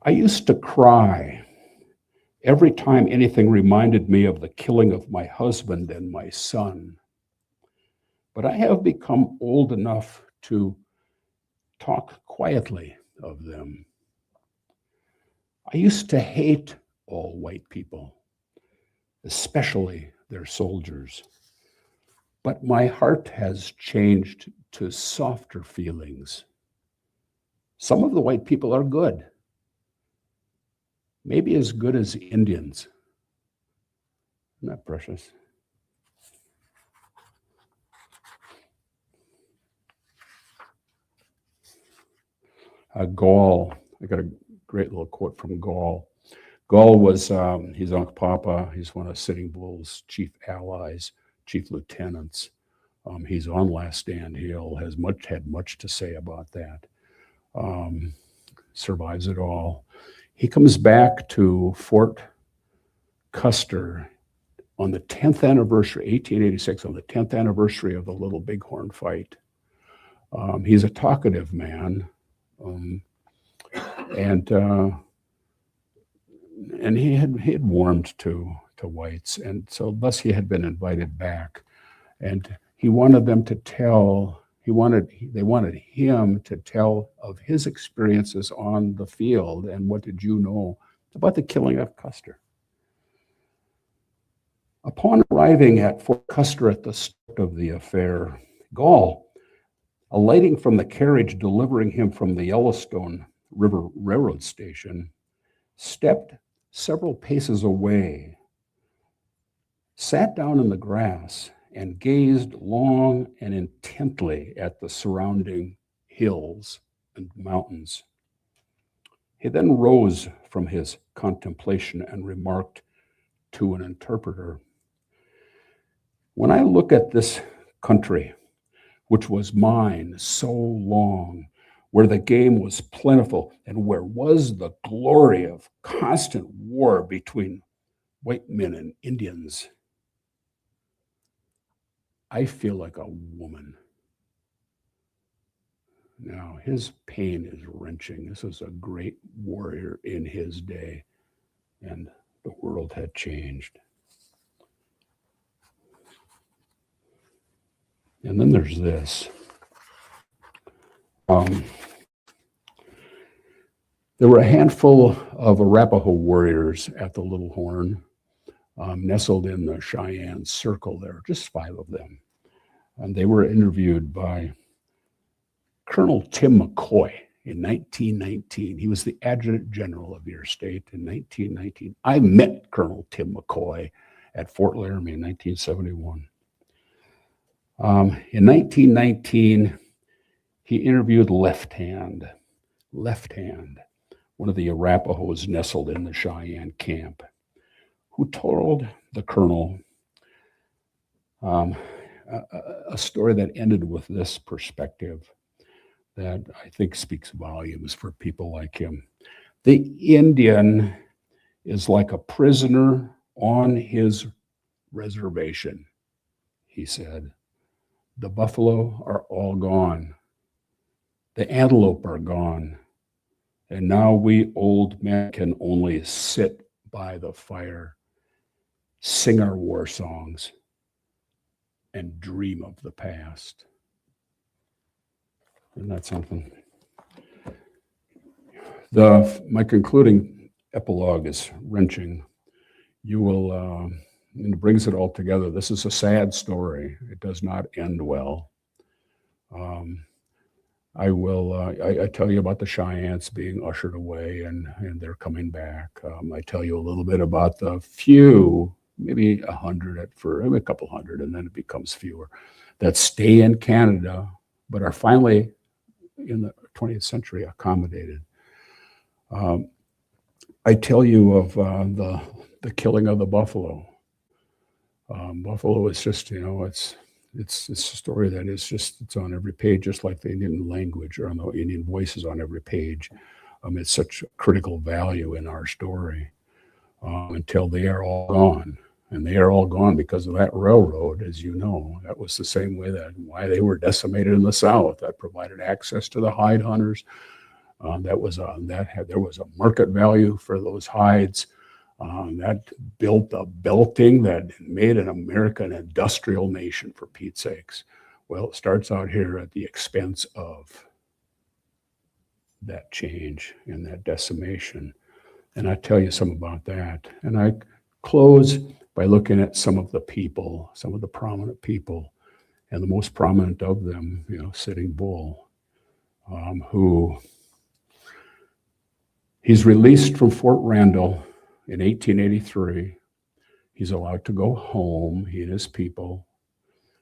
I used to cry every time anything reminded me of the killing of my husband and my son. But I have become old enough to talk quietly of them. I used to hate all white people, especially their soldiers. But my heart has changed to softer feelings. Some of the white people are good, maybe as good as Indians. Isn't that precious? Gall, I got a great little quote from Gall. Gall was, he's Uncle Papa. He's one of Sitting Bull's chief allies, chief lieutenants. He's on Last Stand Hill, had much to say about that. Survives it all. He comes back to Fort Custer on the 10th anniversary, 1886, on the 10th anniversary of the Little Bighorn fight. He's a talkative man, and he had warmed to whites, and so thus he had been invited back, and he wanted them to tell. They wanted him to tell of his experiences on the field and what did you know about the killing of Custer. Upon arriving at Fort Custer at the start of the affair, Gall, alighting from the carriage delivering him from the Yellowstone River Railroad Station, stepped several paces away, sat down in the grass, and gazed long and intently at the surrounding hills and mountains. He then rose from his contemplation and remarked to an interpreter, "When I look at this country, which was mine so long, where the game was plentiful and where was the glory of constant war between white men and Indians, I feel like a woman." Now, his pain is wrenching. This was a great warrior in his day, and the world had changed. And then there's this. There were a handful of Arapaho warriors at the Little Horn, nestled in the Cheyenne Circle there, just 5 of them. And they were interviewed by Colonel Tim McCoy in 1919. He was the adjutant general of your state in 1919. I met Colonel Tim McCoy at Fort Laramie in 1971. In 1919, he interviewed Left Hand, one of the Arapahos nestled in the Cheyenne camp, who told the colonel a story that ended with this perspective that I think speaks volumes for people like him. The Indian is like a prisoner on his reservation, he said. The buffalo are all gone. The antelope are gone. And now we old men can only sit by the fire, sing our war songs, and dream of the past. Isn't that something? My concluding epilogue is wrenching. You will, and it brings it all together. This is a sad story. It does not end well. I tell you about the Cheyennes being ushered away and they're coming back. I tell you a little bit about the few, maybe 100 at first, maybe a couple hundred, and then it becomes fewer, that stay in Canada, but are finally in the 20th century accommodated. I tell you of the killing of the buffalo. Buffalo is just, it's a story that is just, it's on every page, just like the Indian language or on the Indian voices on every page. It's such a critical value in our story until they are all gone. And they are all gone because of that railroad, as you know. That was the same way that why they were decimated in the South. That provided access to the hide hunters. There was a market value for those hides. That built a belting that made an American industrial nation, for Pete's sakes. Well, it starts out here at the expense of that change and that decimation. And I tell you some about that. And I close by looking at some of the people, some of the prominent people, and the most prominent of them, Sitting Bull, who he's released from Fort Randall in 1883. He's allowed to go home, he and his people.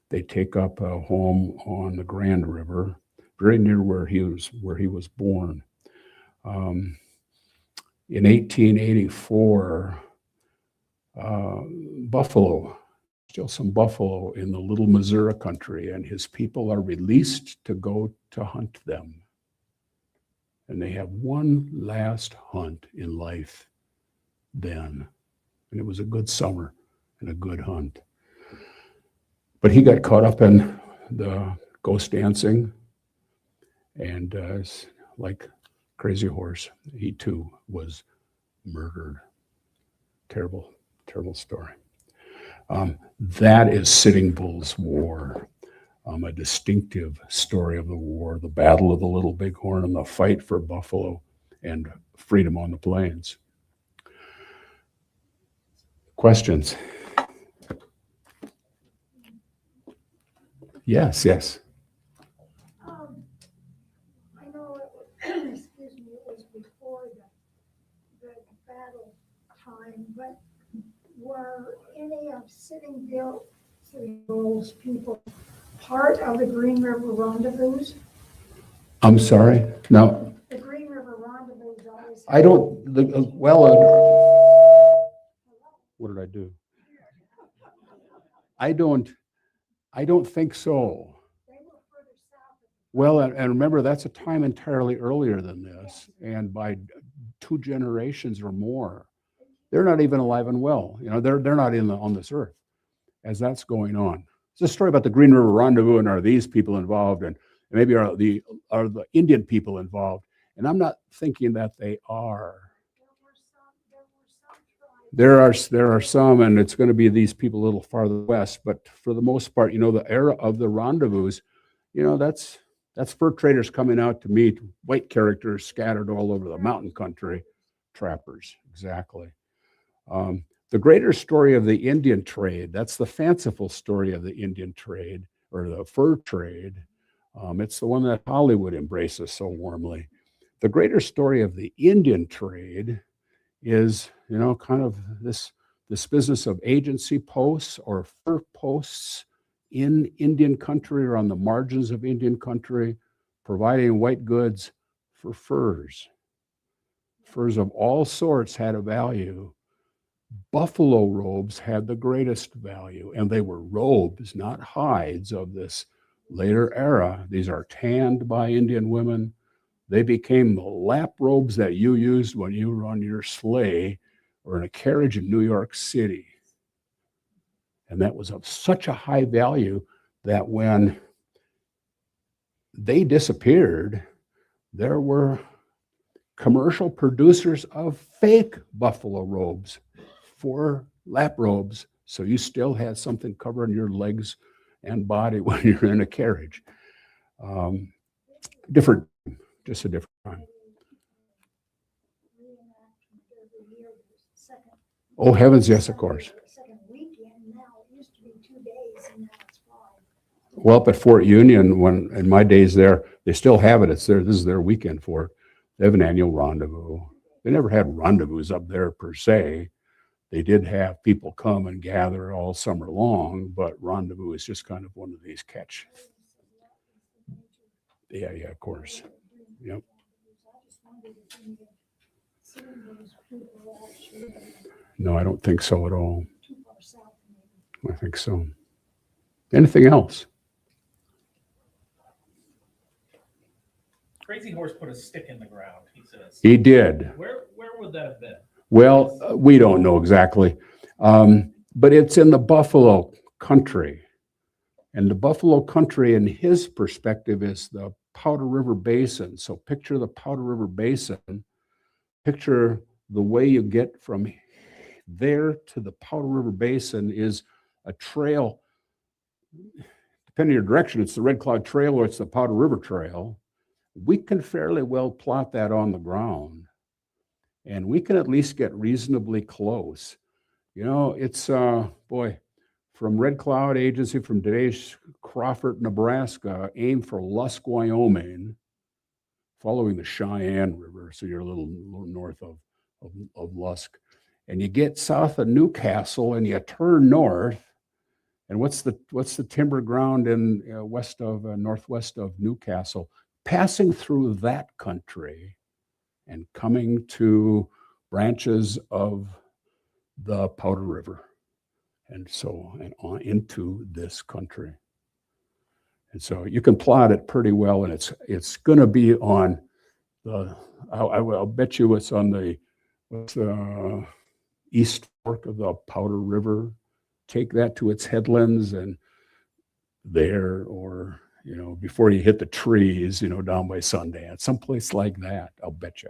They take up a home on the Grand River, very near where he was born. In 1884, buffalo, still some buffalo in the Little Missouri country, and his people are released to go to hunt them. And they have one last hunt in life then. And it was a good summer and a good hunt. But he got caught up in the ghost dancing, and like Crazy Horse, he too was murdered. Terrible, terrible story. That is Sitting Bull's War, a distinctive story of the war, the Battle of the Little Bighorn and the fight for buffalo and freedom on the plains. Questions? Yes. I know it was, it was before the battle time, but were any of Sitting Bull's people part of the Green River Rendezvous? I'm sorry? No. The Green River Rendezvous always. I don't, what did I do? I don't think so. They were further south. Well, and remember, that's a time entirely earlier than this, and by 2 generations or more, they're not even alive and well. They're not on this earth as that's going on. It's a story about the Green River Rendezvous, and are these people involved, and maybe are the Indian people involved? And I'm not thinking that they are. There are some, and it's going to be these people a little farther west. But for the most part, the era of the rendezvous, that's fur traders coming out to meet white characters scattered all over the mountain country, trappers, exactly. The greater story of the Indian trade, that's the fanciful story of the Indian trade or the fur trade. It's the one that Hollywood embraces so warmly. The greater story of the Indian trade is, kind of this business of agency posts or fur posts in Indian country or on the margins of Indian country, providing white goods for furs. Furs of all sorts had a value. Buffalo robes had the greatest value, and they were robes, not hides, of this later era. These are tanned by Indian women. They became the lap robes that you used when you were on your sleigh or in a carriage in New York City. And that was of such a high value that when they disappeared, there were commercial producers of fake buffalo robes for lap robes, so you still had something covering your legs and body when you're in a carriage. Just a different time. Oh heavens, yes, of course. Second weekend now. It used to be 2 days, and now it's 5. Well, up at Fort Union, when in my days there, they still have it. It's there. This is their weekend for it. They have an annual rendezvous. They never had rendezvous up there per se. They did have people come and gather all summer long, but rendezvous is just kind of one of these catch. Yeah, of course. Yep. No, I don't think so at all. I think so. Anything else? Crazy Horse put a stick in the ground, he says. He did. Where would that have been? Well, we don't know exactly, but it's in the Buffalo country. And the Buffalo country, in his perspective, is the Powder River Basin. So picture the Powder River Basin. Picture the way you get from there to the Powder River Basin is a trail. Depending on your direction, it's the Red Cloud Trail or it's the Powder River Trail. We can fairly well plot that on the ground. And we can at least get reasonably close. You know, it's, boy, from Red Cloud Agency, from today's Crawford, Nebraska, aim for Lusk, Wyoming, following the Cheyenne River. So you're a little north of Lusk. And you get south of Newcastle and you turn north. And what's the timber ground in northwest of Newcastle? Passing through that country and coming to branches of the Powder River, and on into this country. And so you can plot it pretty well, and it's going to be on the. I'll bet you it's on the east fork of the Powder River. Take that to its headlands, and there, or before you hit the trees, down by Sundance, someplace like that. I'll bet you.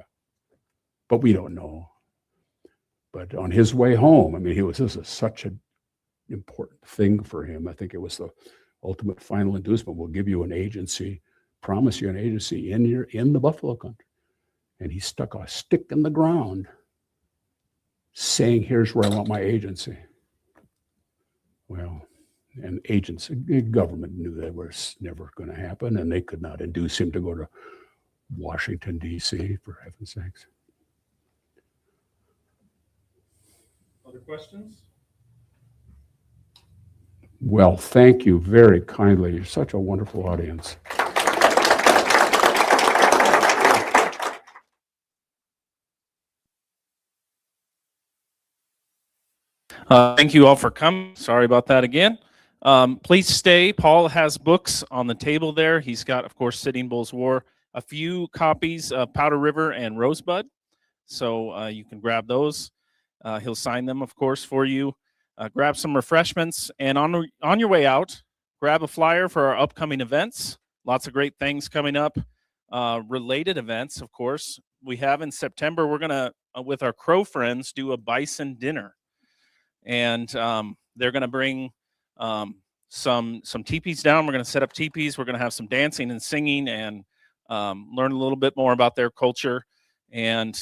But we don't know. But on his way home, I mean, this is such an important thing for him. I think it was the ultimate final inducement. We'll give you an agency, promise you an agency in the Buffalo country. And he stuck a stick in the ground saying, here's where I want my agency. Well, and government knew that was never going to happen, and they could not induce him to go to Washington, D.C., for heaven's sakes. Other questions? Well, thank you very kindly. You're such a wonderful audience. Thank you all for coming. Sorry about that again. Please stay. Paul has books on the table there. He's got, of course, Sitting Bull's War, a few copies of Powder River and Rosebud. So you can grab those. He'll sign them, of course, for you. Grab some refreshments. And on your way out, grab a flyer for our upcoming events. Lots of great things coming up. Related events, of course. We have in September, we're going to, with our Crow friends, do a bison dinner. And they're going to bring some teepees down. We're going to set up teepees. We're going to have some dancing and singing and learn a little bit more about their culture. And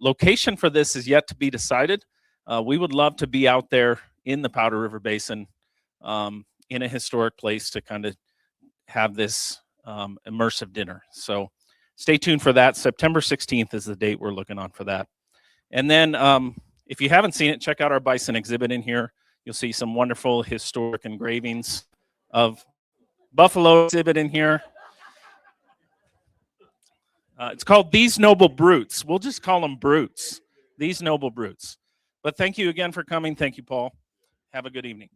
location for this is yet to be decided. We would love to be out there in the Powder River Basin in a historic place to kind of have this immersive dinner. So stay tuned for that. September 16th is the date we're looking on for that. And then if you haven't seen it, check out our bison exhibit in here. You'll see some wonderful historic engravings of buffalo exhibit in here. It's called These Noble Brutes. We'll just call them brutes. These Noble Brutes. But thank you again for coming. Thank you, Paul. Have a good evening.